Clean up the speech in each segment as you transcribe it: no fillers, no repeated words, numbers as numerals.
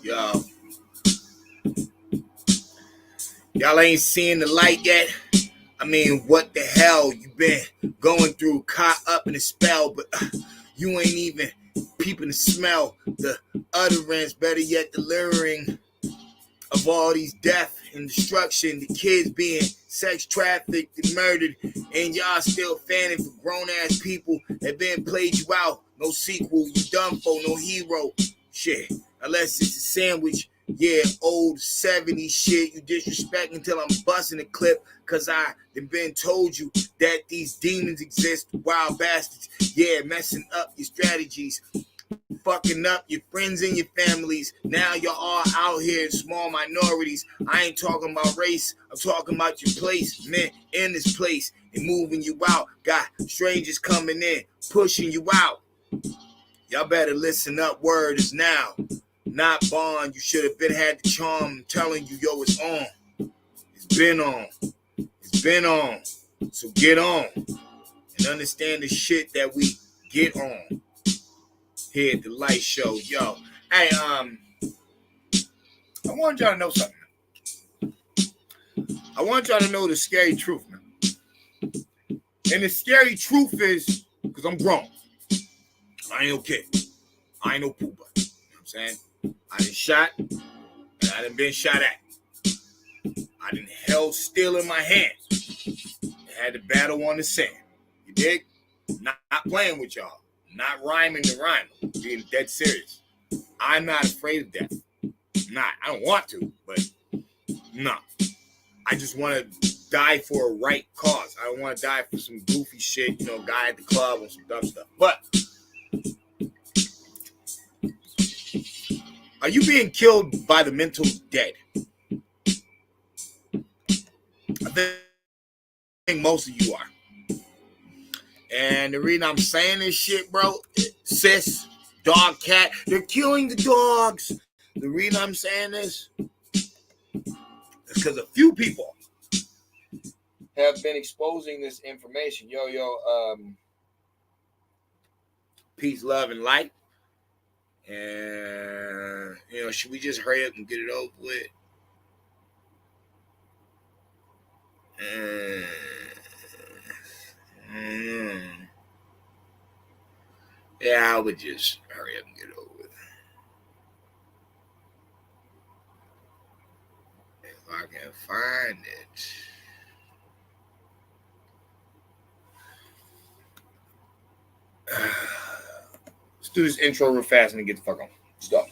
Yo, y'all ain't seeing the light yet. I mean, what the hell you been going through, caught up in a spell, but you ain't even peeping the smell, the utterance, better yet, the luring of all these death and destruction, the kids being sex trafficked and murdered, and y'all still fanning for grown-ass people that been played you out. No sequel, you done for, no hero. Shit, unless it's a sandwich. Yeah, old 70s shit, you disrespect until I'm busting a clip, cause I been told you that these demons exist, wild bastards. Yeah, messing up your strategies, fucking up your friends and your families. Now you're all out here in small minorities. I ain't talking about race, I'm talking about your place, man, in this place, and moving you out. Got strangers coming in, pushing you out. Y'all better listen up, word is now. Not Bond, you should have been had the charm. I'm telling you, yo, it's on. It's been on. It's been on. So get on. And understand the shit that we get on. Here at the Light Show, yo. Hey, I want y'all to know something. I want y'all to know the scary truth, man. And the scary truth is, because I'm grown. I ain't no kid. I ain't no pooper. You know what I'm saying? I done shot, and I done been shot at. I done held steel in my hands. And had to battle on the sand. You dig? Not playing with y'all. Not rhyming the rhyme. Being dead serious. I'm not afraid of death. I'm not. I don't want to, but no. I just want to die for a right cause. I don't want to die for some goofy shit, guy at the club or some dumb stuff. But are you being killed by the mental dead? I think most of you are. And the reason I'm saying this shit, bro, sis, dog, cat, they're killing the dogs. The reason I'm saying this is because a few people have been exposing this information. Peace, love, and light. And, should we just hurry up and get it over with? Yeah, I would just hurry up and get it over with. If I can find it. Let's do this intro real fast and then get the fuck on. Let's go.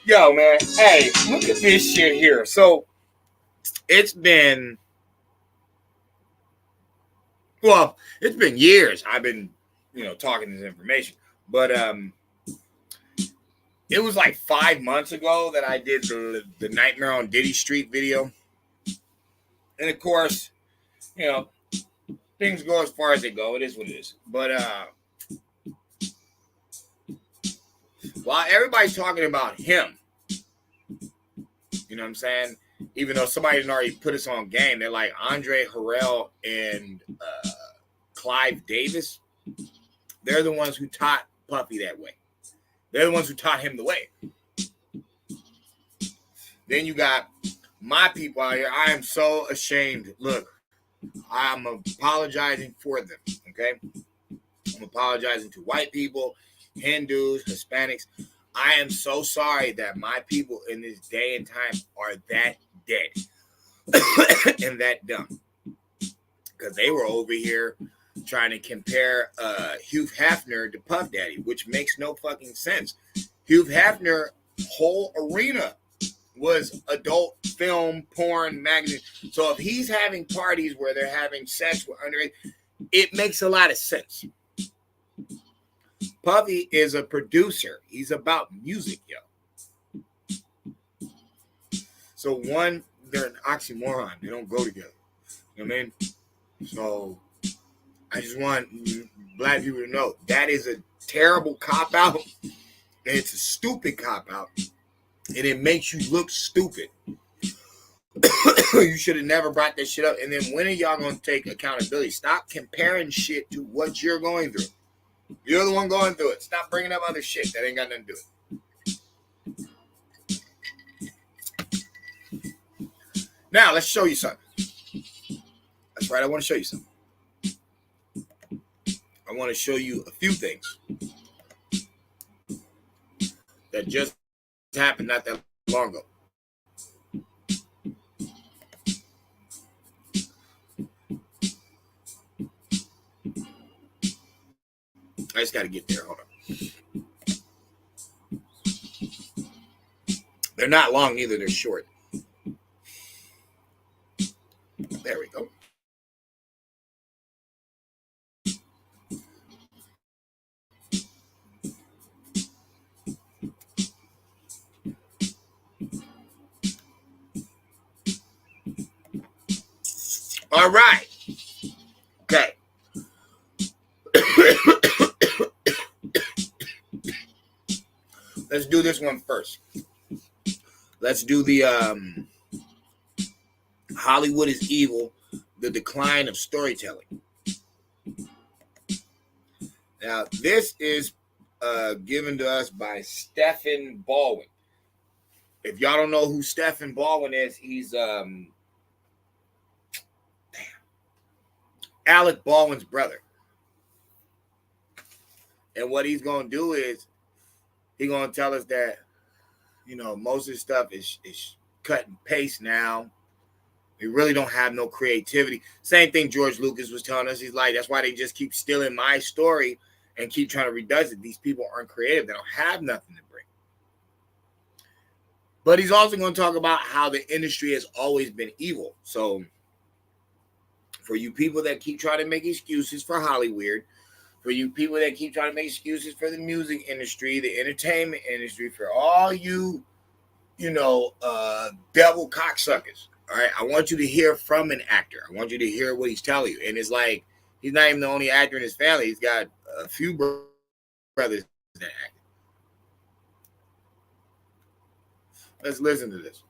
Yo, man, hey, look at this shit here. So, it's been years I've been, talking this information. But it was like 5 months ago that I did the Nightmare on Diddy Street video. And of course, things go as far as they go. It is what it is. But while everybody's talking about him, you know what I'm saying? Even though somebody had already put us on game, they're like Andre Harrell and Clive Davis. They're the ones who taught Puffy that way. They're the ones who taught him the way. Then you got my people out here. I am so ashamed. Look, I'm apologizing for them, okay? I'm apologizing to white people, Hindus, Hispanics. I am so sorry that my people in this day and time are that dead and that dumb. Because they were over here trying to compare Hugh Hefner to Puff Daddy, which makes no fucking sense. Hugh Hefner whole arena was adult film, porn, magazine. So if he's having parties where they're having sex with underage, it makes a lot of sense. Puffy is a producer. He's about music, yo. So one, they're an oxymoron. They don't go together. You know what I mean? So I just want black people to know that is a terrible cop-out. and it's a stupid cop-out, and it makes you look stupid. You should have never brought that shit up. And then when are y'all going to take accountability? Stop comparing shit to what you're going through. You're the one going through it. Stop bringing up other shit that ain't got nothing to do with it. Now, let's show you something. That's right, I want to show you something. I want to show you a few things that just happened not that long ago. I just got to get there. Hold on. They're not long either. They're short. There we go. All right. Okay. Let's do this one first. Let's do the Hollywood is Evil, the decline of storytelling. Now, this is given to us by Stephen Baldwin. If y'all don't know who Stephen Baldwin is, he's Alec Baldwin's brother. And what he's going to do is he's going to tell us that, you know, most of the stuff is cut and paste now. We really don't have no creativity. Same thing George Lucas was telling us. He's like, that's why they just keep stealing my story and keep trying to redo it. These people aren't creative. They don't have nothing to bring. But he's also going to talk about how the industry has always been evil. So for you people that keep trying to make excuses for Hollywood, for you people that keep trying to make excuses for the music industry, the entertainment industry, for all you, devil cocksuckers, all right, I want you to hear from an actor. I want you to hear what he's telling you. And it's like, he's not even the only actor in his family. He's got a few brothers that act. Let's listen to this.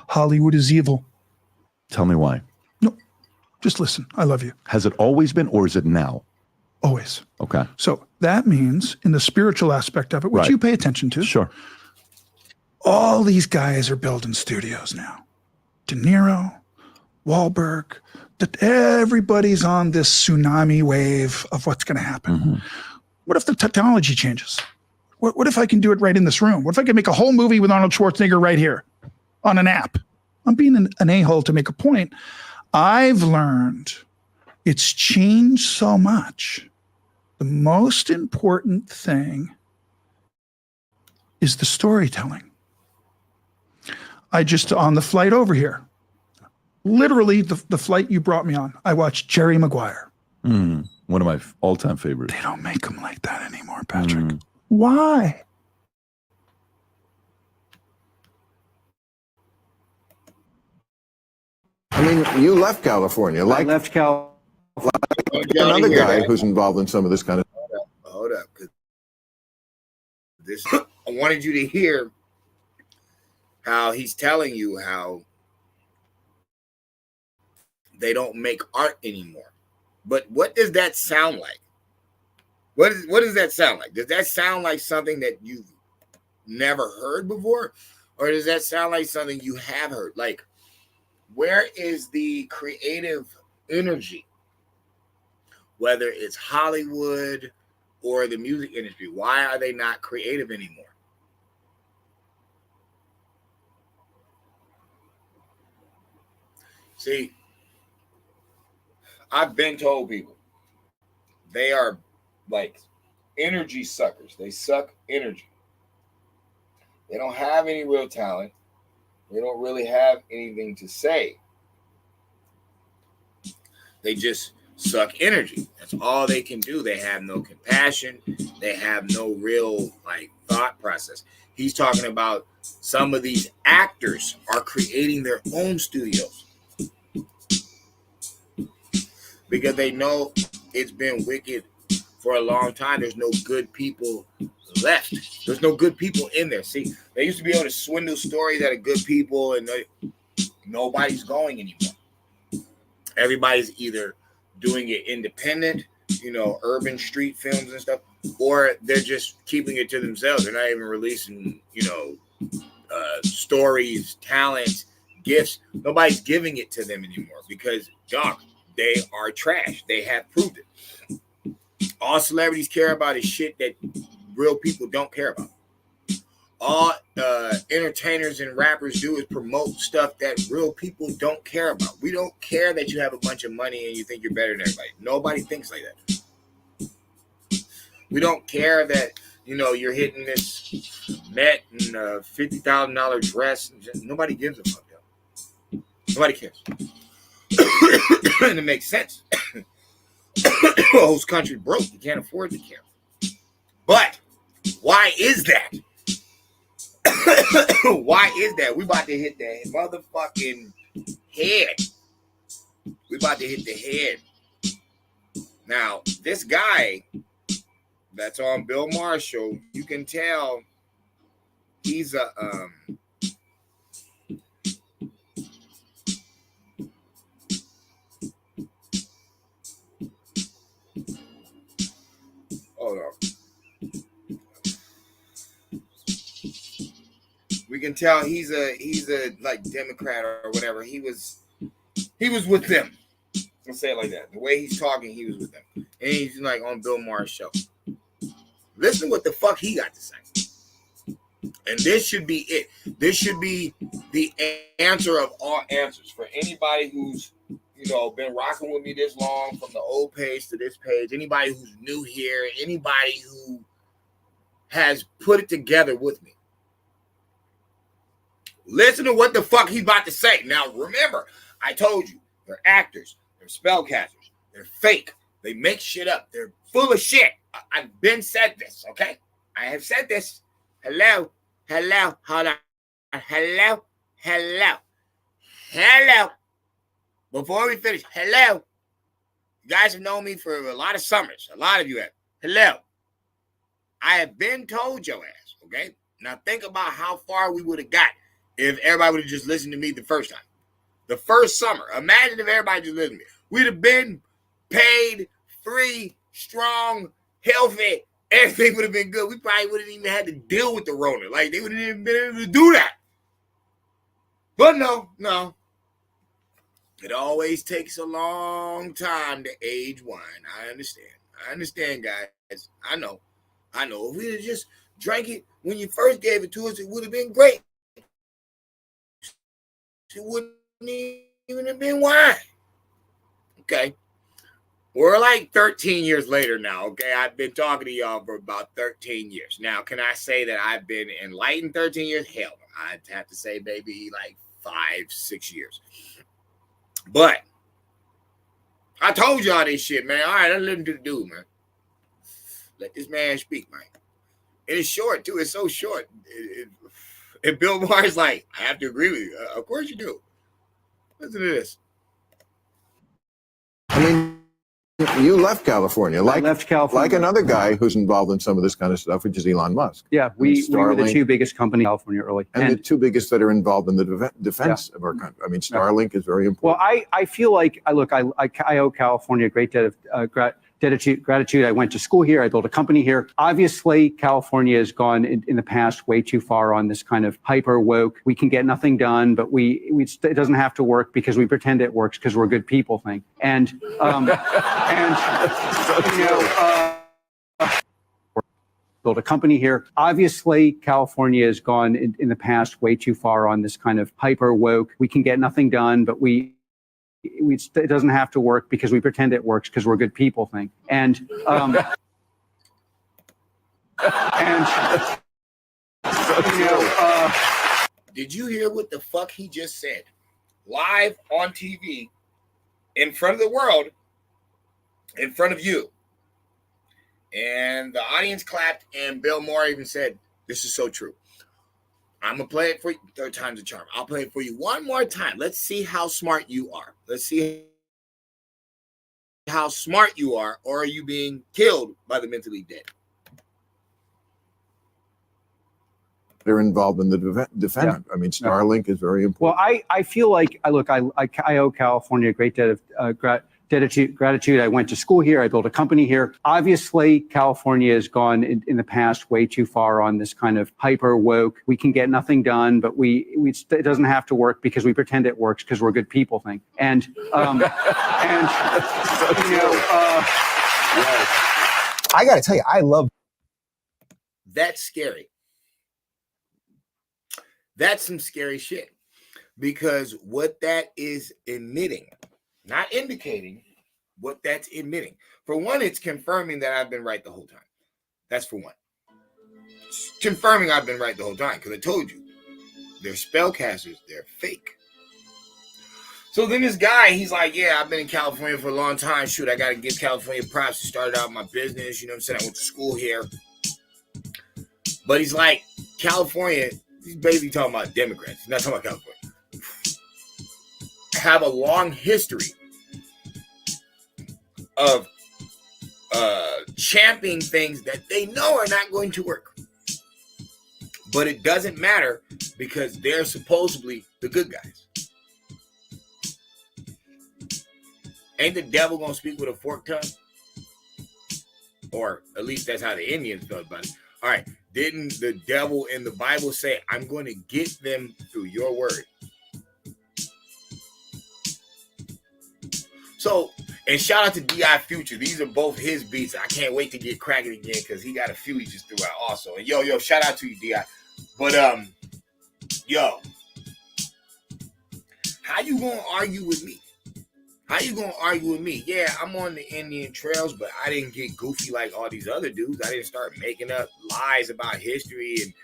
Hollywood is evil. Tell me why. No, just listen. I love you. Has it always been, or is it now? Always. Okay. So that means in the spiritual aspect of it, which Right. you pay attention to. Sure. All these guys are building studios now. De Niro, Wahlberg, that everybody's on this tsunami wave of what's going to happen. Mm-hmm. What if the technology changes? What if I can do it right in this room? What if I can make a whole movie with Arnold Schwarzenegger right here on an app? I'm being an a-hole to make a point. I've learned it's changed so much. The most important thing is the storytelling. I just, on the flight over here, literally the flight you brought me on, I watched Jerry Maguire. One of my all-time favorites. They don't make them like that anymore, Patrick. Why? I mean, you left California. I left California. Another guy who's involved in some of this kind of. Hold up. This, I wanted you to hear how he's telling you how they don't make art anymore. But what does that sound like? What does that sound like? Does that sound like something that you've never heard before? Or does that sound like something you have heard? Like, where is the creative energy? Whether it's Hollywood or the music industry, why are they not creative anymore? See, I've been told people they are like energy suckers. They suck energy. They don't have any real talent. They don't really have anything to say. They just suck energy. That's all they can do. They have no compassion. They have no real thought process. He's talking about some of these actors are creating their own studios because they know it's been wicked for a long time. There's no good people left. There's no good people in there. See, they used to be able to swindle stories out of good people, and nobody's going anymore. Everybody's either doing it independent, urban street films and stuff, or they're just keeping it to themselves. They're not even releasing, stories, talents, gifts. Nobody's giving it to them anymore because, dog, they are trash. They have proved it. All celebrities care about is shit that real people don't care about. All entertainers and rappers do is promote stuff that real people don't care about. We don't care that you have a bunch of money and you think you're better than everybody. Nobody thinks like that. We don't care that, you're hitting this Met and a $50,000 dress. Nobody gives a fuck, though. Nobody cares. And it makes sense. The whole country broke. You can't afford to care. But why is that? Why is that? We about to hit the motherfucking head. We about to hit the head. Now, this guy that's on Bill Maher's show, you can tell he's a hold on. We can tell he's a Democrat or whatever. He was with them. Let's say it like that. The way he's talking, he was with them. And he's on Bill Maher's show. Listen to what the fuck he got to say. And this should be it. This should be the answer of all answers for anybody who's been rocking with me this long, from the old page to this page, anybody who's new here, anybody who has put it together with me. Listen to what the fuck he's about to say. Now, remember, I told you, they're actors, they're spellcasters, they're fake, they make shit up, they're full of shit. I've been said this, okay? I have said this. Hello, hold on. Hello. Before we finish, hello. You guys have known me for a lot of summers. A lot of you have. Hello. I have been told your ass, okay? Now think about how far we would have got if everybody would have just listened to me the first time. The first summer. Imagine if everybody just listened to me. We'd have been paid, free, strong, healthy. Everything would have been good. We probably wouldn't even had to deal with the Rona. They wouldn't even been able to do that. But no. It always takes a long time to age wine. I understand, guys. I know. If we had just drank it when you first gave it to us, it would have been great. It wouldn't even have been wine. Okay. We're 13 years later now, okay? I've been talking to y'all for about 13 years. Now, can I say that I've been enlightened 13 years? Hell no. I'd have to say maybe 5-6 years. But I told y'all this shit, man. All right, let's listen to the dude, man. Let this man speak, man. And it's short, too. It's so short. And Bill Maher's I have to agree with you. Of course you do. Listen to this. I mean, you left California. I left California. Like another guy who's involved in some of this kind of stuff, which is Elon Musk. Yeah, we were the two biggest companies in California early. And the two biggest that are involved in the defense of our country. I mean, Starlink is very important. Well, I feel like, I owe California a great debt of gratitude. I went to school here. I built a company here. Obviously, California has gone in the past way too far on this kind of hyper woke. We can get nothing done, but it doesn't have to work because we pretend it works because we're good people thing. And built a company here. Obviously, California has gone in the past way too far on this kind of hyper woke. We can get nothing done, but it doesn't have to work because we pretend it works because we're good people thing. Did you hear what the fuck he just said? Live on TV in front of the world, in front of you. And the audience clapped, and Bill Maher even said, this is so true. I'm going to play it for you. Third time's a charm. I'll play it for you one more time. Let's see how smart you are. Let's see how smart you are, or are you being killed by the mentally dead? They're involved in the defense. I mean, Starlink is very important. Well, I feel like I owe California a great debt of gratitude. I went to school here. I built a company here. Obviously, California has gone in the past way too far on this kind of hyper woke. We can get nothing done, but it doesn't have to work because we pretend it works because we're good people thing. And I got to tell you, I love. That's scary. That's some scary shit, because what that is emitting, not indicating, what that's emitting. For one, it's confirming that I've been right the whole time. That's for one. It's confirming I've been right the whole time, because I told you, they're spellcasters, they're fake. So then this guy, he's like, yeah, I've been in California for a long time. Shoot, I got to give California props. I started out my business, you know what I'm saying? I went to school here. But he's like, California, he's basically talking about Democrats. He's not talking about California. Have a long history of championing things that they know are not going to work. But it doesn't matter because they're supposedly the good guys. Ain't the devil going to speak with a forked tongue? Or at least that's how the Indians felt about it. All right. Didn't the devil in the Bible say, I'm going to get them through your word? So, and shout out to D.I. Future. These are both his beats. I can't wait to get cracking again because he got a few he just threw out also. And yo, shout out to you, D.I. But, yo, how you going to argue with me? How you going to argue with me? Yeah, I'm on the Indian trails, but I didn't get goofy like all these other dudes. I didn't start making up lies about history and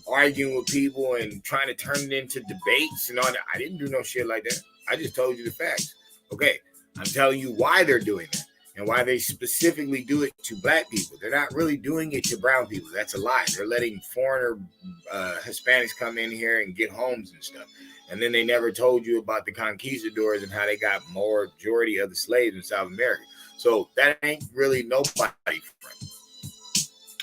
arguing with people and trying to turn it into debates and all that. I didn't do no shit like that. I just told you the facts. Okay, I'm telling you why they're doing that and why they specifically do it to black people. They're not really doing it to brown people. That's a lie. They're letting foreigner Hispanics come in here and get homes and stuff. And then they never told you about the conquistadors and how they got majority of the slaves in South America. So that ain't really nobody's friend.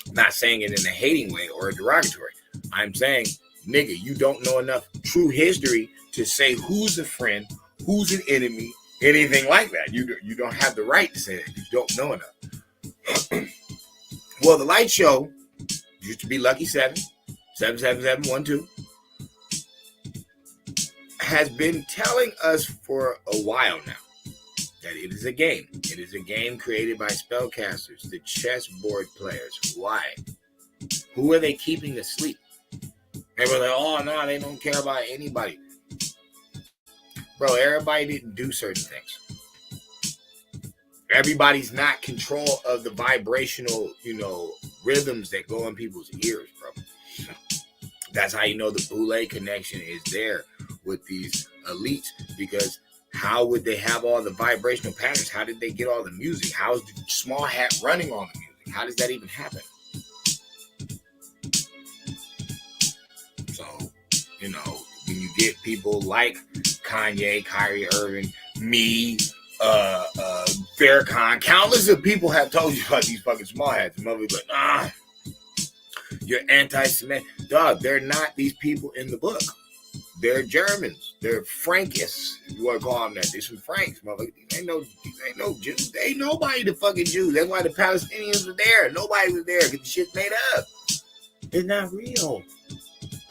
I'm not saying it in a hating way or a derogatory. I'm saying, nigga, you don't know enough true history to say who's a friend, who's an enemy, anything like that. You don't have the right to say that. You don't know enough. Well, the Light Show used to be Lucky 77712. Has been telling us for a while now that it is a game. It is a game created by spellcasters, the chessboard players. Why? Who are they keeping asleep? They were like, oh, no, they don't care about anybody. Bro, everybody didn't do certain things. Everybody's not control of the vibrational, rhythms that go in people's ears, bro. That's how you know the Boule connection is there with these elites, because how would they have all the vibrational patterns? How did they get all the music? How is the small hat running on the music? How does that even happen? So, when you get people like Kanye, Kyrie Irving, me, Farrakhan, countless of people have told you about these fucking small hats. And motherfuckers like, you're anti-Semitic. Dog, they're not these people in the book. They're Germans. They're Frankists, if you want to call them that. They're some Franks, motherfucker. These ain't no Jews. They ain't nobody the fucking Jews. That's why the Palestinians were there. Nobody was there because the shit's made up. It's not real.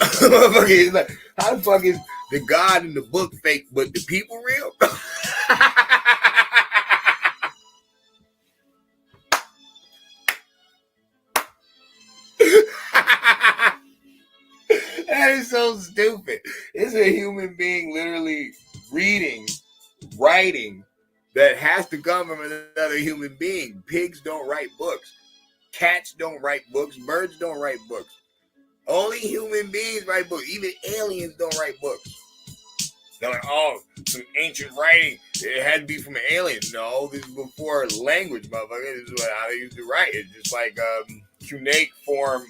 It's like, how the fuck is the God in the book fake, but the people real? That is so stupid. It's a human being literally reading, writing, that has to come from another human being. Pigs don't write books. Cats don't write books. Birds don't write books. Only human beings write books. Even aliens don't write books. They're like, oh, some ancient writing. It had to be from an alien. No, this is before language, motherfucker. This is how they used to write. It's just like cuneiform form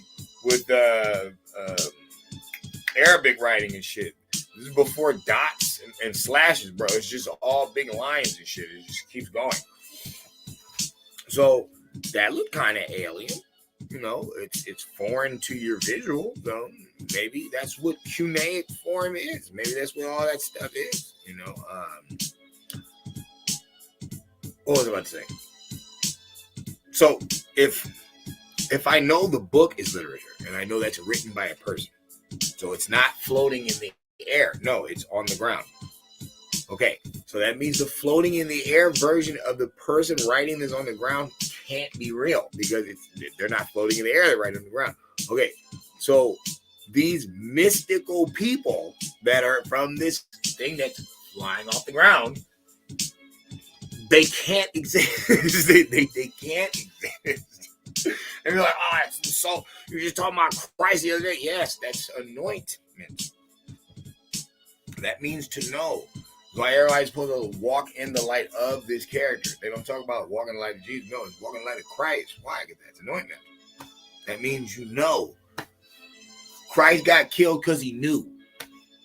with Arabic writing and shit. This is before dots and slashes, bro. It's just all big lines and shit. It just keeps going. So that looked kind of alien. You know, it's foreign to your visual. So maybe that's what cuneiform is. Maybe that's what all that stuff is. You know. What was I about to say? So if I know the book is literature and I know that's written by a person, so it's not floating in the air. No, it's on the ground. Okay, so that means the floating in the air version of the person writing this on the ground can't be real because they're not floating in the air, they're right on the ground. Okay, so these mystical people that are from this thing that's flying off the ground, they can't exist. they can't exist. And you're like, oh, so you're just talking about Christ the other day. Yes, that's anointment. That means to know. Why everybody's supposed to walk in the light of this character. They don't talk about walking in the light of Jesus. No, it's walking in the light of Christ. Why? Because that's anointment. That means you know. Christ got killed because he knew.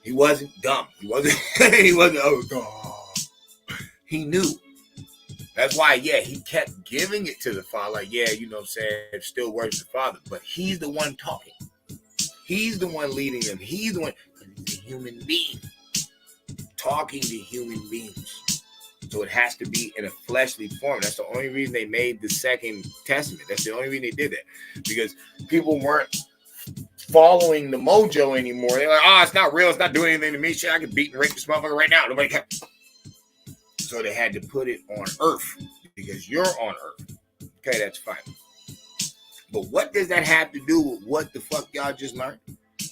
He wasn't dumb. He wasn't oh God. He knew. That's why, yeah, he kept giving it to the Father. Like, yeah, you know what I'm saying? It still works the Father. But he's the one talking. He's the one leading them. He's the one. He's a human being. Talking to human beings. So it has to be in a fleshly form. That's the only reason they made the Second Testament. That's the only reason they did that. Because people weren't following the mojo anymore. They're like, oh, it's not real. It's not doing anything to me. Shit, I could beat and rape this motherfucker right now. Nobody can. So they had to put it on earth because you're on earth. Okay, that's fine. But what does that have to do with what the fuck y'all just learned?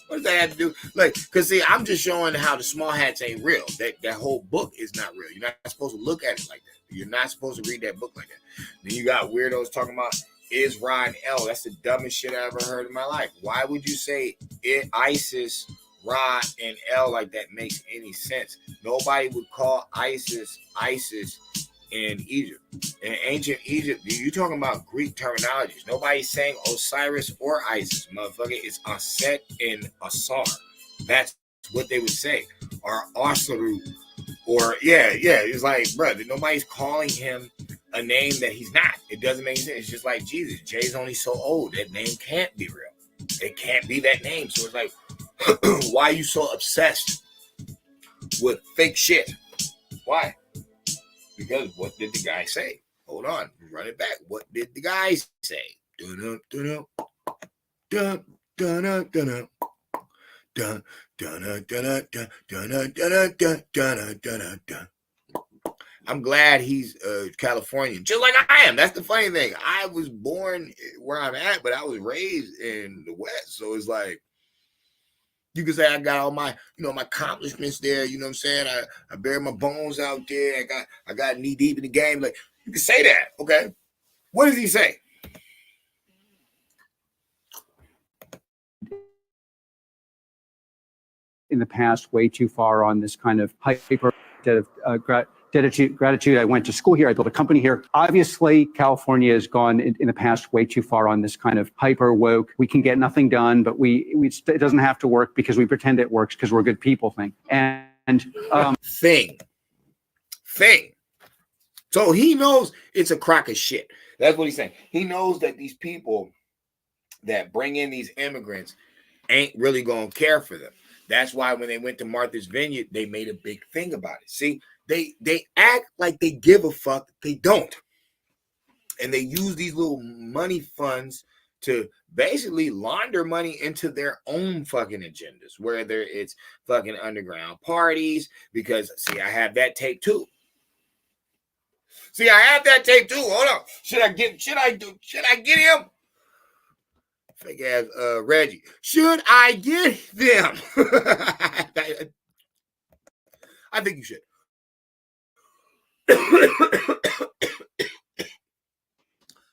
What does that have to do? Like, because see, I'm just showing how the small hats ain't real. That whole book is not real. You're not supposed to look at it like that. You're not supposed to read that book like that. Then you got weirdos talking about Isra and El. That's the dumbest shit I ever heard in my life. Why would you say Isis, Ra, and El like that makes any sense? Nobody would call ISIS in Egypt. In ancient Egypt, you're talking about Greek terminologies. Nobody's saying Osiris or Isis, motherfucker. It's Aset and Asar. That's what they would say. Or Asaru. Or, yeah. It's like, bro, nobody's calling him a name that he's not. It doesn't make sense. It's just like Jesus. Jay's only so old. That name can't be real. It can't be that name. So it's like, why are you so obsessed with fake shit? Why? Because what did the guy say? Hold on, run it back. What did the guy say? Dun dun dun dun dun dun dun dun dun dun dun. I'm glad he's Californian, just like I am. That's the funny thing. I was born where I'm at, but I was raised in the West. So it's like, you can say I got all my, my accomplishments there. You know what I'm saying? I buried my bones out there. I got knee deep in the game. Like, you can say that, okay? What does he say? In the past, way too far on this kind of hyper gratitude. I went to school here. I built a company here. Obviously, California has gone in the past way too far on this kind of hyper woke. We can get nothing done, but it doesn't have to work because we pretend it works because we're good people thing. Thing. So he knows it's a crock of shit. That's what he's saying. He knows that these people that bring in these immigrants ain't really going to care for them. That's why when they went to Martha's Vineyard, they made a big thing about it. See, they act like they give a fuck. They don't. And they use these little money funds to basically launder money into their own fucking agendas, whether it's fucking underground parties, because, see, I have that tape too. Hold on. Should I get him? Fake ass Reggie. Should I get them? I think you should.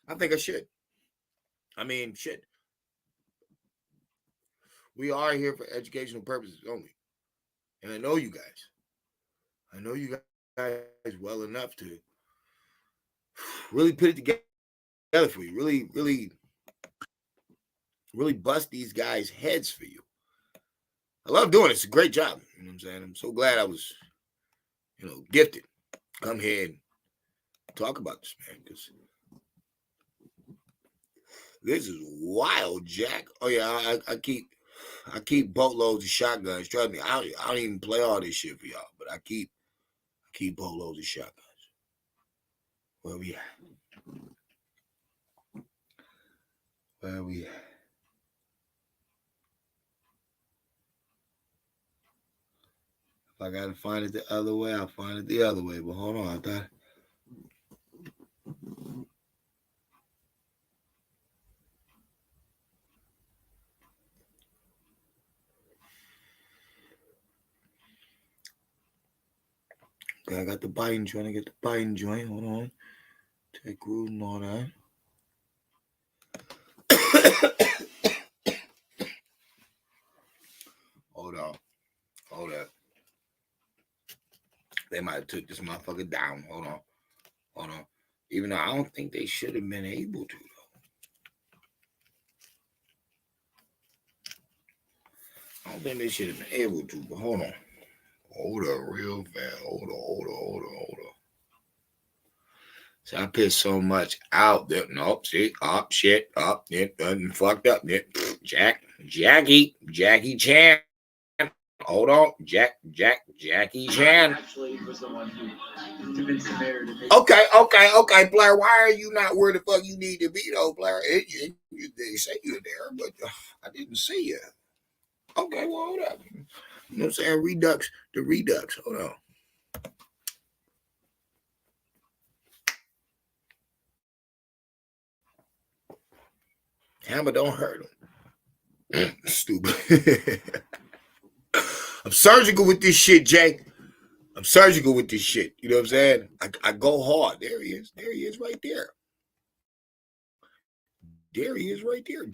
I think I should. I mean, shit. We are here for educational purposes only. And I know you guys. I know you guys well enough to really put it together for you. Really bust these guys' heads for you. I love doing it. It's a great job. You know what I'm saying? I'm so glad I was, gifted. Come here and talk about this, man, because this is wild, Jack. Oh yeah, I keep boatloads of shotguns. Trust me, I don't even play all this shit for y'all, but I keep boatloads of shotguns. Where we at? Where we at? If I gotta find it the other way, I'll find it the other way. But hold on, I thought. Okay, I got the Biden joint. I get the Biden joint. Hold on. Take root and all that. Hold up. They might have took this motherfucker down. Hold on. Even though I don't think they should have been able to, though. I don't think they should have been able to, but hold on. Hold up real fast. Hold on. So I pissed so much out there. Nope, see, shit, it done fucked up. Jackie Chan. Hold on, Jackie Chan. Actually, was the one who convinced the mayor to make. Okay, Blair. Why are you not where the fuck you need to be, though, Blair? They say you're there, but I didn't see you. Okay, well, hold up. You know what I'm saying? The Redux. Hold on. Hammer don't hurt him. Stupid. I'm surgical with this shit, Jay. I'm surgical with this shit. You know what I'm saying? I go hard. There he is. There he is right there. There he is right there.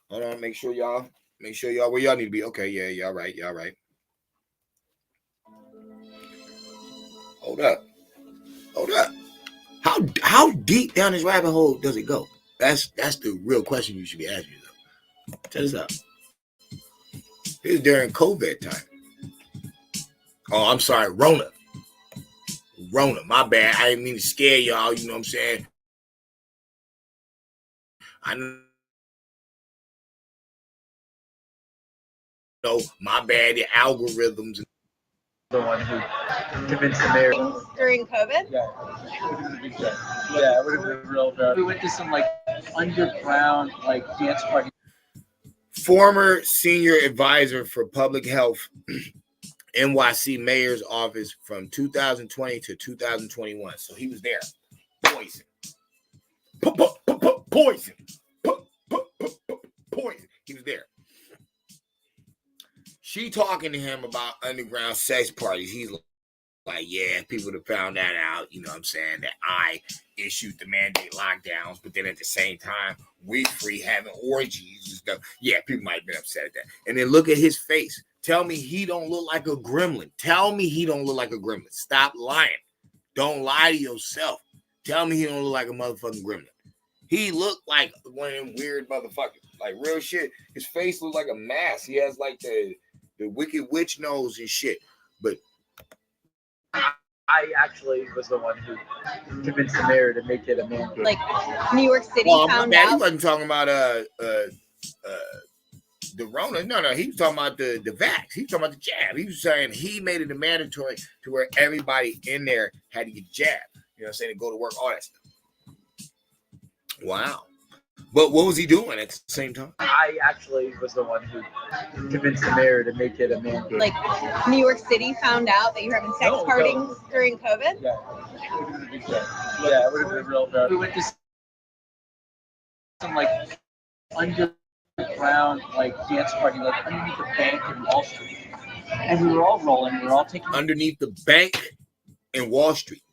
Hold on. Make sure y'all where y'all need to be. Okay, yeah, y'all right. Hold up. How deep down this rabbit hole does it go? That's the real question you should be asking yourself. Check this out. This is during COVID time. Oh, I'm sorry, Rona. My bad. I didn't mean to scare y'all. You know what I'm saying? I know, my bad. The algorithms. The one who convinced the mayor. During COVID? Yeah, it would have been real bad. We went to some underground dance party. Former senior advisor for public health, NYC mayor's office from 2020 to 2021. So he was there. Poison. Poison. He was there. She talking to him about underground sex parties. He's like, yeah, people have found that out. You know what I'm saying? That I issued the mandate lockdowns, but then at the same time, we free having orgies and stuff. Yeah, people might have been upset at that. And then look at his face. Tell me he don't look like a gremlin. Stop lying. Don't lie to yourself. Tell me he don't look like a motherfucking gremlin. He looked like one of them weird motherfuckers. Like real shit. His face looks like a mask. He has the Wicked Witch nose and shit. But I actually was the one who convinced the mayor to make it a mandate. New York City found out. He wasn't talking about the Rona. No, he was talking about the vax. He was talking about the jab. He was saying he made it a mandatory to where everybody in there had to get jabbed. You know what I'm saying? To go to work, all that stuff. Wow. But what was he doing at the same time? I actually was the one who convinced the mayor to make it a mandate. New York City found out that you were having sex parties during COVID? Yeah, it would have been real bad. We went to some underground dance party underneath the bank in Wall Street. And we were all rolling. We were all taking underneath the bank in Wall Street.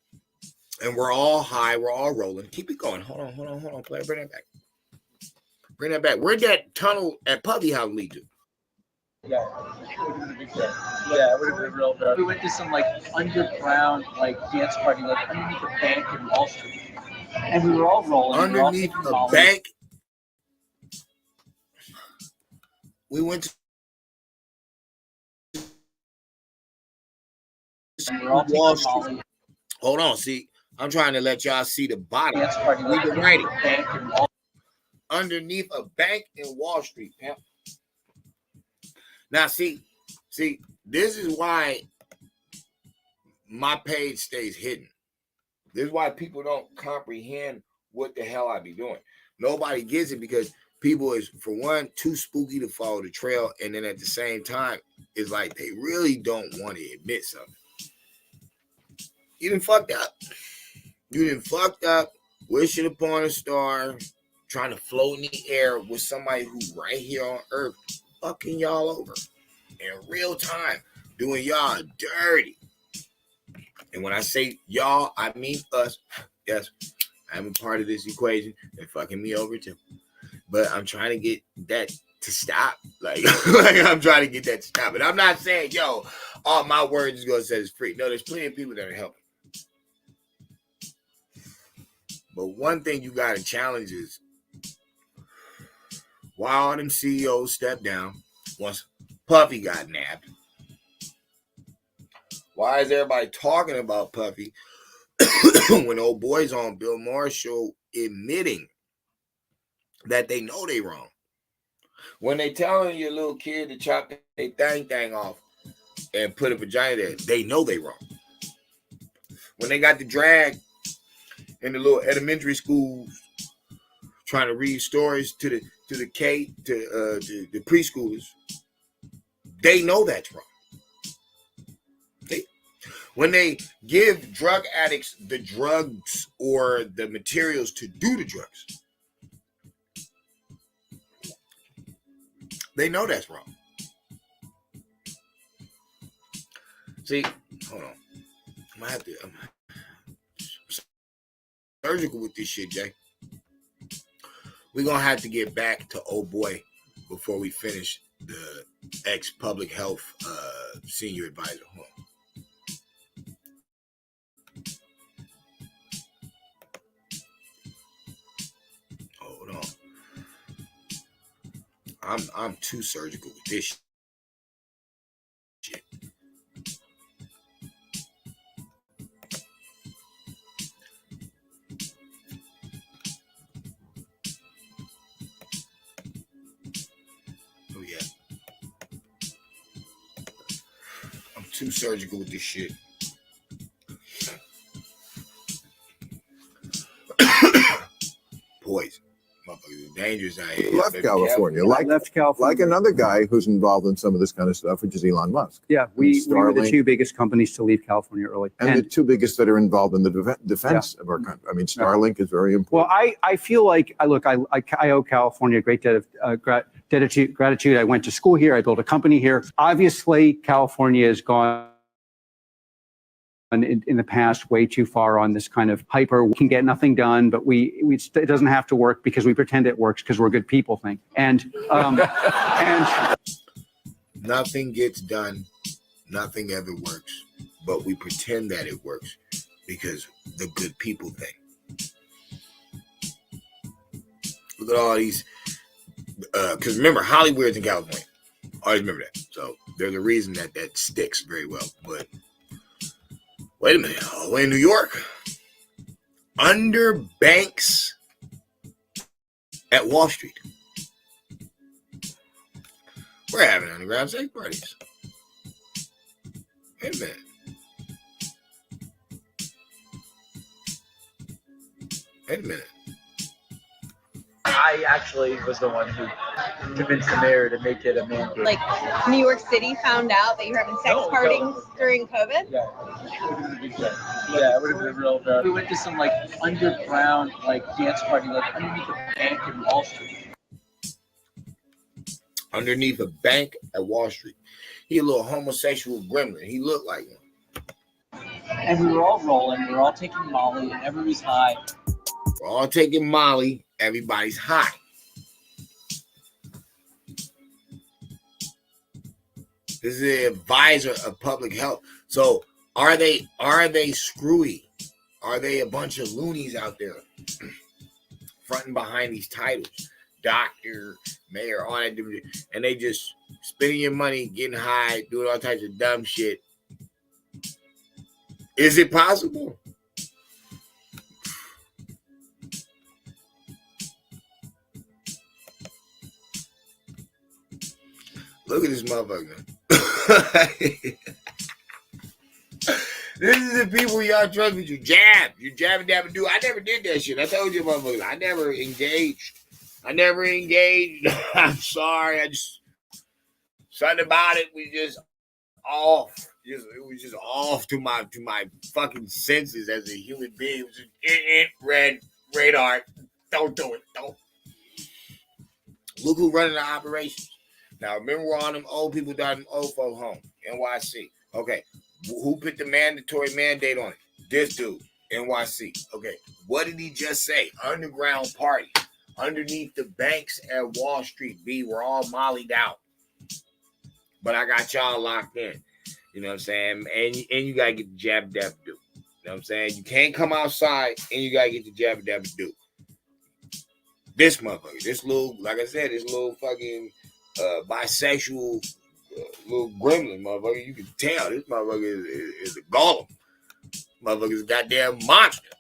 And we're all high. We're all rolling. Keep it going. Hold on, player. Bring that back. Where'd that tunnel at Puffy House lead to? Yeah, it would have been a big day. Yeah, it would have been real bad. We went to some like underground like dance party like underneath a bank in Wall Street, and we were all rolling. We were all Underneath taking a Molly. bank. We went to And we were all taking Wall Street. Molly. Hold on, see, I'm trying to let y'all see the bottom. Dance party like Read the underneath writing. a bank in Wall. Underneath a bank in Wall Street, pimp. Now, see, this is why my page stays hidden. This is why people don't comprehend what the hell I be doing. Nobody gets it because people is, for one, too spooky to follow the trail, and then at the same time, it's like they really don't want to admit something. You done fucked up. You done fucked up, wishing upon a star, trying to float in the air with somebody who's right here on earth, fucking y'all over in real time, doing y'all dirty. And when I say y'all, I mean us. Yes, I'm a part of this equation. They're fucking me over too. But I'm trying to get that to stop. Like I'm trying to get that to stop. And I'm not saying, yo, all my words is going to set us free. No, there's plenty of people that are helping. But one thing you got to challenge is why all them CEOs stepped down once Puffy got nabbed. Why is everybody talking about Puffy when old boys on Bill Maher's show admitting that they know they wrong? When they telling your little kid to chop their thing off and put a vagina there, they know they wrong. When they got the drag in the little elementary schools trying to read stories to the preschoolers, they know that's wrong. When they give drug addicts the drugs or the materials to do the drugs, they know that's wrong. See, hold on. I'm surgical with this shit, Jay. We're going to have to get back to old boy before we finish the ex-public health senior advisor. Hold on. I'm too surgical with this shit. Oh yeah. I'm too surgical with this shit. Poison. Motherfuckers are dangerous out here. Left California, like another guy who's involved in some of this kind of stuff, which is Elon Musk. Yeah, we were the Starlink. two biggest companies to leave California early. And the two biggest that are involved in the defense of our country. I mean, Starlink is very important. Well, I feel like I owe California a great debt of gratitude. I went to school here. I built a company here. Obviously, California has gone in the past way too far on this kind of hyper. We can get nothing done, but it doesn't have to work because we pretend it works because we're good people thing. And nothing gets done. Nothing ever works, but we pretend that it works because the good people thing. Look at all these, because remember, Hollywood's in California. Always remember that. So there's a reason that sticks very well. But wait a minute, all the way in New York, under banks at Wall Street, we're having underground sex parties. Wait a minute. Wait a minute. I actually was the one who convinced the mayor to make it a mandate. Like New York City found out that you're having sex parties during COVID? Yeah, it would have been a big day. Yeah, it would have been real bad. We went to some like underground like dance party like underneath a bank in Wall Street. Underneath a bank at Wall Street. He a little homosexual gremlin. He looked like one. And we were all rolling. We were all taking Molly, and everybody's high. We're all taking Molly. Everybody's high. This is the advisor of public health. So are they screwy? Are they a bunch of loonies out there fronting behind these titles? Doctor, mayor, all that, and they just spending your money, getting high, doing all types of dumb shit. Is it possible? Look at this motherfucker. This is the people y'all trust with your jab. You jab and dab and do. I never did that shit. I told you, motherfuckers. I never engaged. I'm sorry. I just, something about it was just off. It was just off to my fucking senses as a human being. It was just red radar. Don't do it. Don't. Look who running the operations. Now remember all them old people down in old folk home, NYC. Okay. Who put the mandatory mandate on it? This dude, NYC. Okay. What did he just say? Underground party. Underneath the banks at Wall Street, B, we're all mollied out. But I got y'all locked in. You know what I'm saying? And you got to get the jab dab do. You know what I'm saying? You can't come outside and you got to get the jab dab do. This motherfucker, this little, like I said, this little fucking bisexual little gremlin motherfucker, you can tell this motherfucker is a golem. Motherfucker's a goddamn monster.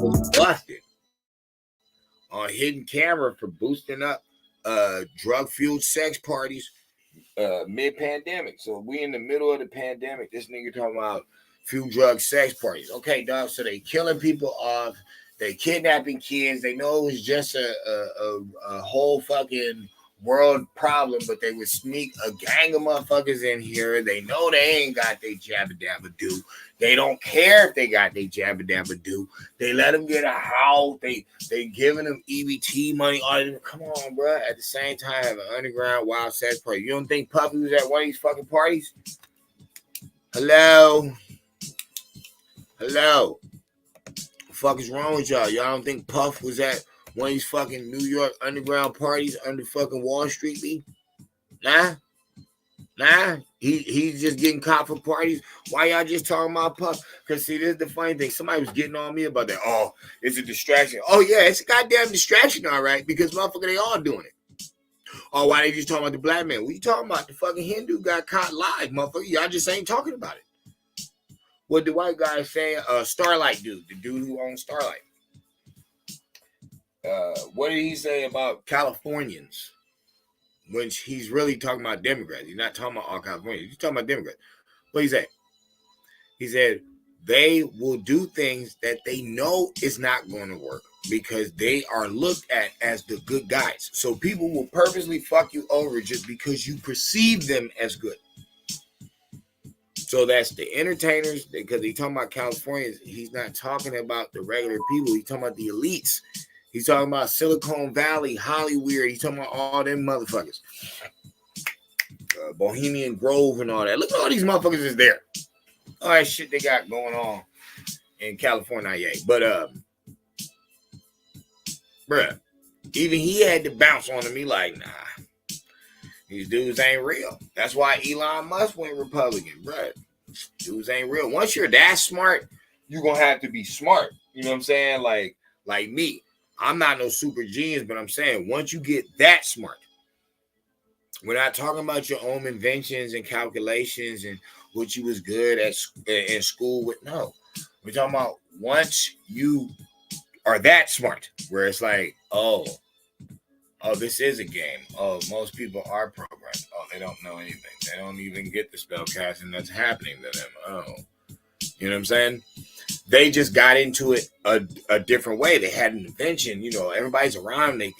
Was busted on hidden camera for boosting up drug-fueled sex parties mid-pandemic. So we in the middle of the pandemic. This nigga talking about few drug sex parties. Okay, dog. So they killing people off. They kidnapping kids. They know it was just a whole fucking world problem, but they would sneak a gang of motherfuckers in here. They know they ain't got their jabba dabba do. They don't care if they got their jabba dabba do. They let them get a house. They giving them EBT money. All of them. Come on, bro. At the same time, have an underground wild sex party. You don't think Puffy was at one of these fucking parties? Hello. What the fuck is wrong with y'all? Y'all don't think Puff was at one of these fucking New York underground parties under fucking Wall Street, B? Nah. He's just getting caught for parties. Why y'all just talking about Puff? Because see, this is the funny thing. Somebody was getting on me about that. Oh, it's a distraction. Oh, yeah, it's a goddamn distraction, all right, because motherfucker, they all doing it. Oh, why they just talking about the black man? What you talking about? The fucking Hindu got caught live, motherfucker. Y'all just ain't talking about it. What the white guy say? Starlight dude, the dude who owns Starlight. What did he say about Californians? When he's really talking about Democrats. He's not talking about all Californians. He's talking about Democrats. What he say? He said they will do things that they know is not going to work because they are looked at as the good guys. So people will purposely fuck you over just because you perceive them as good. So that's the entertainers, because he's talking about Californians. He's not talking about the regular people. He's talking about the elites. He's talking about Silicon Valley, Hollywood. He's talking about all them motherfuckers. Bohemian Grove and all that. Look at all these motherfuckers is there. All that shit they got going on in California. Yeah. But, bruh, even he had to bounce on him. He like, nah. These dudes ain't real. That's why Elon Musk went Republican, bro. Dudes ain't real. Once you're that smart, you're going to have to be smart. You know what I'm saying? Like me. I'm not no super genius, but I'm saying once you get that smart, we're not talking about your own inventions and calculations and what you was good at in school with. No. We're talking about once you are that smart, where it's like, oh, this is a game. Oh, most people are programmed. Oh, they don't know anything. They don't even get the spell casting that's happening to them. Oh, you know what I'm saying? They just got into it a different way. They had an invention. You know, everybody's around. They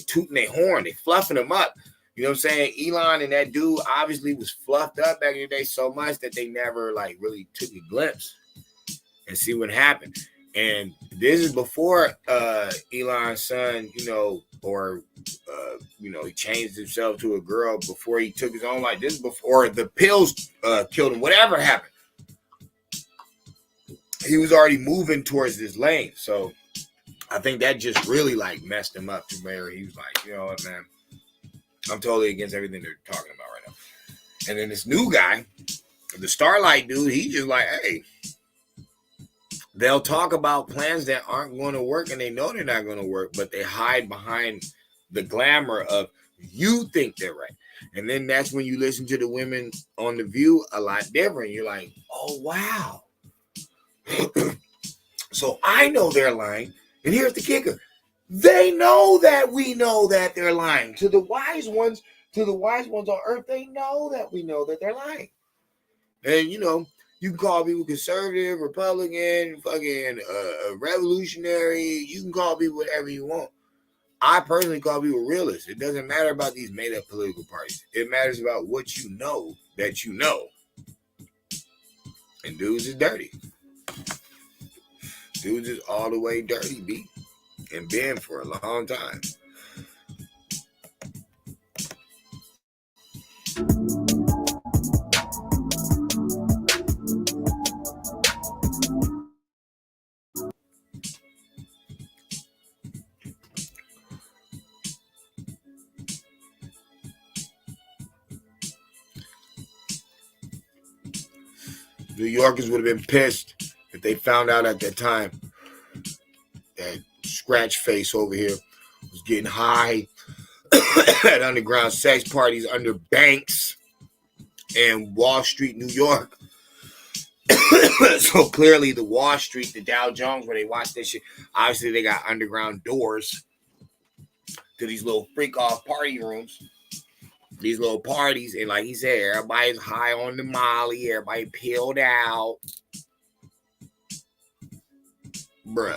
tooting their horn. They fluffing them up. You know what I'm saying? Elon and that dude obviously was fluffed up back in the day so much that they never like really took a glimpse and see what happened. And this is before Elon's son, he changed himself to a girl before he took his own life. This is before the pills killed him. Whatever happened, he was already moving towards this lane. So I think that just really like messed him up to where he was like, you know what, man, I'm totally against everything they're talking about right now. And then this new guy, the Starlight dude, he just like, hey, they'll talk about plans that aren't going to work and they know they're not going to work, but they hide behind the glamour of you think they're right. And then that's when you listen to the women on The View a lot different. You're like, oh, wow. So I know they're lying. And here's the kicker. They know that we know that they're lying. To the wise ones on earth, they know that we know that they're lying. And, you know, you can call people conservative, Republican, fucking revolutionary. You can call people whatever you want. I personally call people realists. It doesn't matter about these made-up political parties. It matters about what you know that you know. And dudes is dirty. Dudes is all the way dirty, B. And been for a long time. New Yorkers would have been pissed if they found out at that time that Scratch Face over here was getting high at underground sex parties under banks in Wall Street, New York. So clearly the Wall Street, the Dow Jones, where they watch this shit, obviously they got underground doors to these little freak off party rooms. These little parties, and like he said, everybody's high on the Molly, everybody peeled out. Bruh.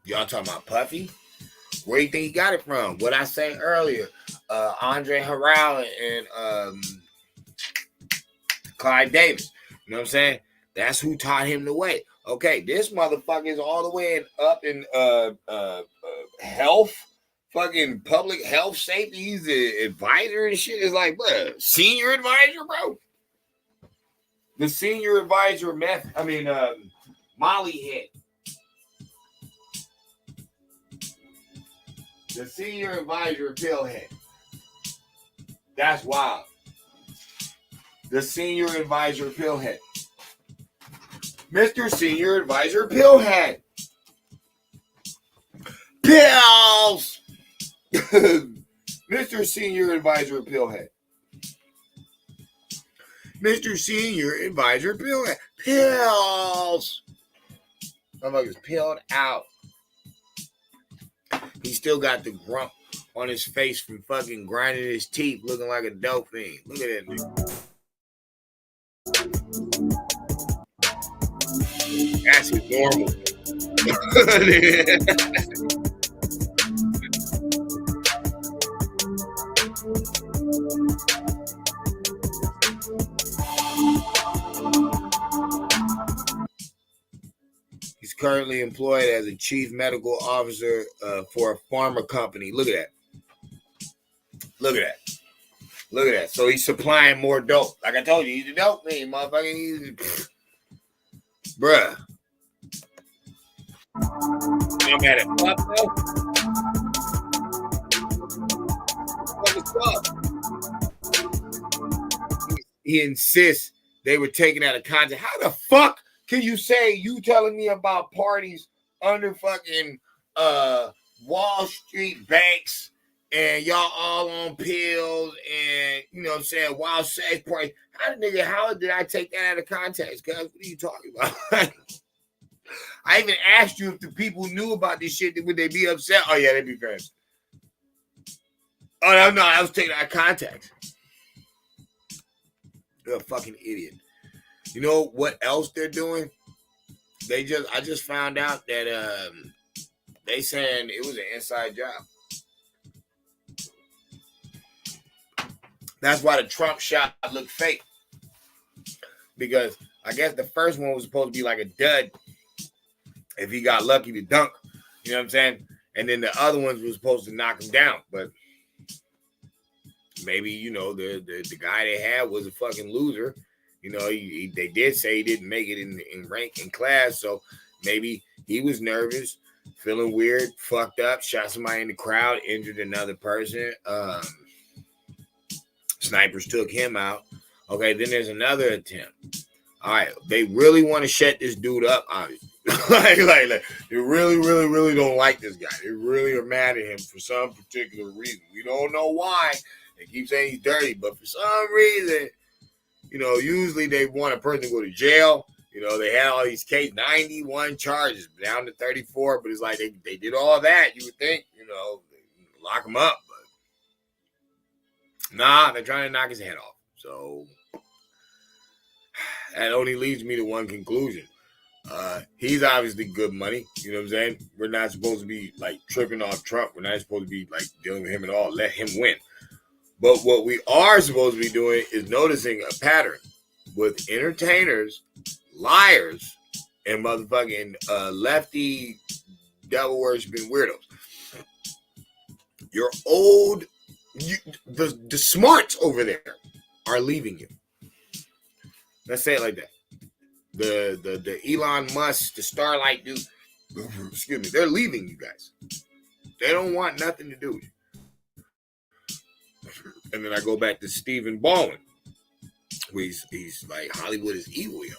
Y'all talking about Puffy? Where do you think he got it from? What I say earlier, Andre Harrell and Clyde Davis. You know what I'm saying? That's who taught him the way. Okay, this motherfucker is all the way up in health. Fucking public health safety, he's the advisor and shit. Is like, bro, senior advisor, bro. The senior advisor, Molly head. The senior advisor, Pillhead. That's wild. The senior advisor, Pillhead. Mr. Senior Advisor, Pillhead. Pills! Mr. Senior Advisor Pillhead. Mr. Senior Advisor Pillhead. Pills. Motherfucker's peeled out. He still got the grump on his face from fucking grinding his teeth, looking like a dope fiend. Look at that nigga. That's his normal. He's currently employed as a chief medical officer for a pharma company. Look at that. Look at that. Look at that. So he's supplying more dope. Like I told you, he's a dope fiend, motherfucker. Bruh. I'm at it. He insists they were taken out of context. How the fuck can you say you telling me about parties under fucking Wall Street banks and y'all all on pills and, you know what I'm saying, wild sex parties? How did I take that out of context? Guys, what are you talking about? I even asked you if the people knew about this shit. Would they be upset? Oh, yeah, they'd be friends. Oh, no, I was taking out of context. You're a fucking idiot. You know what else they're doing? I just found out that they saying it was an inside job. That's why the Trump shot looked fake. Because I guess the first one was supposed to be like a dud if he got lucky to dunk. You know what I'm saying? And then the other ones were supposed to knock him down. But maybe, you know, the guy they had was a fucking loser. You know, they did say he didn't make it in rank in class. So maybe he was nervous feeling weird, fucked up, shot somebody in the crowd, injured another person. Snipers took him out. Okay, then there's another attempt. All right, they really want to shut this dude up, obviously. like, they really, really, really don't like this guy. They really are mad at him for some particular reason. We don't know why. They keep saying he's dirty, but for some reason, usually they want a person to go to jail. They had all these cases, 91 charges, down to 34, but it's like they did all that. You would think, lock him up. But nah, they're trying to knock his head off. So that only leads me to one conclusion. He's obviously good money. You know what I'm saying? We're not supposed to be like tripping off Trump. We're not supposed to be like dealing with him at all. Let him win. But what we are supposed to be doing is noticing a pattern with entertainers, liars, and motherfucking lefty devil worshiping weirdos. Your old, the smarts over there are leaving you. Let's say it like that. The Elon Musk, the Starlight dude, excuse me, they're leaving you guys. They don't want nothing to do with you. And then I go back to Stephen Baldwin, where he's like, Hollywood is evil, yo.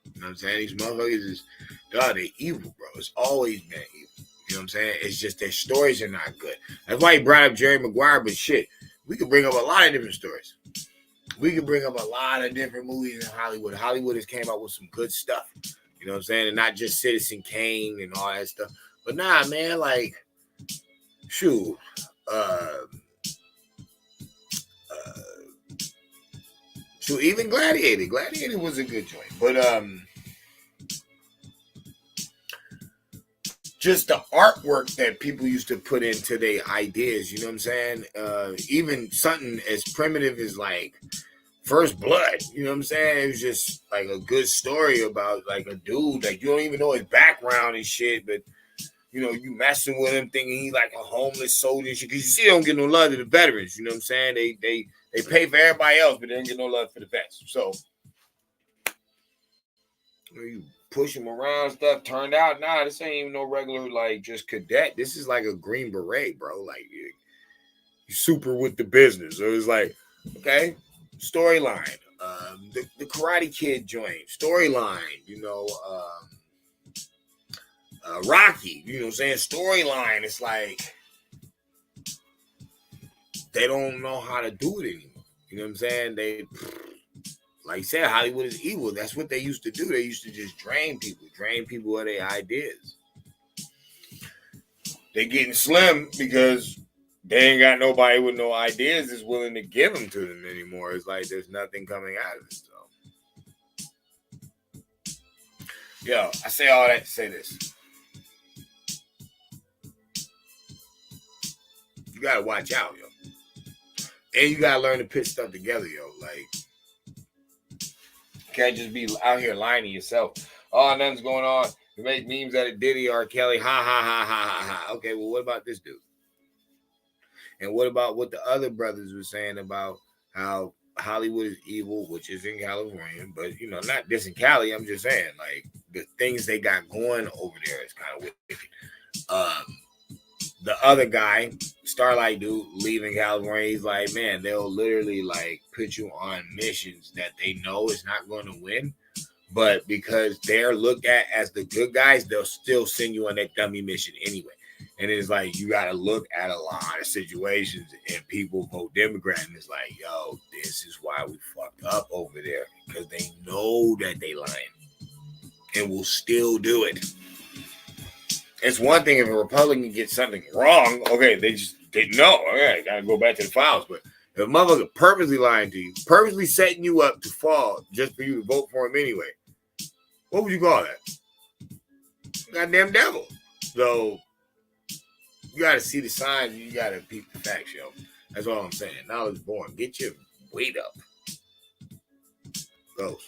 You know what I'm saying? These motherfuckers is, they evil, bro. It's always been evil. You know what I'm saying? It's just their stories are not good. That's why he brought up Jerry Maguire, but shit, we could bring up a lot of different stories. We could bring up a lot of different movies in Hollywood. Hollywood has came out with some good stuff. You know what I'm saying? And not just Citizen Kane and all that stuff. But nah, man, like, shoot. So even Gladiator. Gladiator was a good joint. But just the artwork that people used to put into their ideas, you know what I'm saying? Even something as primitive as like First Blood, you know what I'm saying? It was just like a good story about like a dude, like you don't even know his background and shit, but you messing with him thinking he's like a homeless soldier and shit. Because you see, they don't get no love to the veterans, you know what I'm saying? They pay for everybody else, but they don't get no love for the vets. So you push him around stuff. Turned out, nah, this ain't even no regular like just cadet. This is like a Green Beret, bro. Like you super with the business. So it's like, okay, storyline. The Karate Kid joint storyline. Rocky. You know what I'm saying? Storyline. It's like they don't know how to do it anymore. You know what I'm saying? They, like I said, Hollywood is evil. That's what they used to do. They used to just drain people of their ideas. They getting slim because they ain't got nobody with no ideas that's willing to give them to them anymore. It's like there's nothing coming out of it. So, yo, I say all that to say this. You gotta watch out, yo. And you gotta learn to put stuff together, yo. Like, you can't just be out here lying to yourself. Oh, nothing's going on. You make memes out of Diddy or Kelly. Ha, ha, ha, ha, ha, ha. Okay, well, what about this dude? And what about what the other brothers were saying about how Hollywood is evil, which is in California, but, not this in Cali. I'm just saying, like, the things they got going over there is kind of wicked. The other guy, Starlight dude, leaving California, he's like, man, they'll literally like put you on missions that they know is not going to win, but because they're looked at as the good guys, they'll still send you on that dummy mission anyway. And it's like you got to look at a lot of situations, and people vote Democrat, and it's like, yo, this is why we fucked up over there, because they know that they lying and will still do it. It's one thing if a Republican gets something wrong, okay, they just didn't know. Okay, gotta go back to the files. But if a motherfucker purposely lying to you, purposely setting you up to fall just for you to vote for him anyway, what would you call that? Goddamn devil. So you gotta see the signs, you gotta peep the facts, yo. That's all I'm saying. Knowledge born. Get your weight up. Ghost.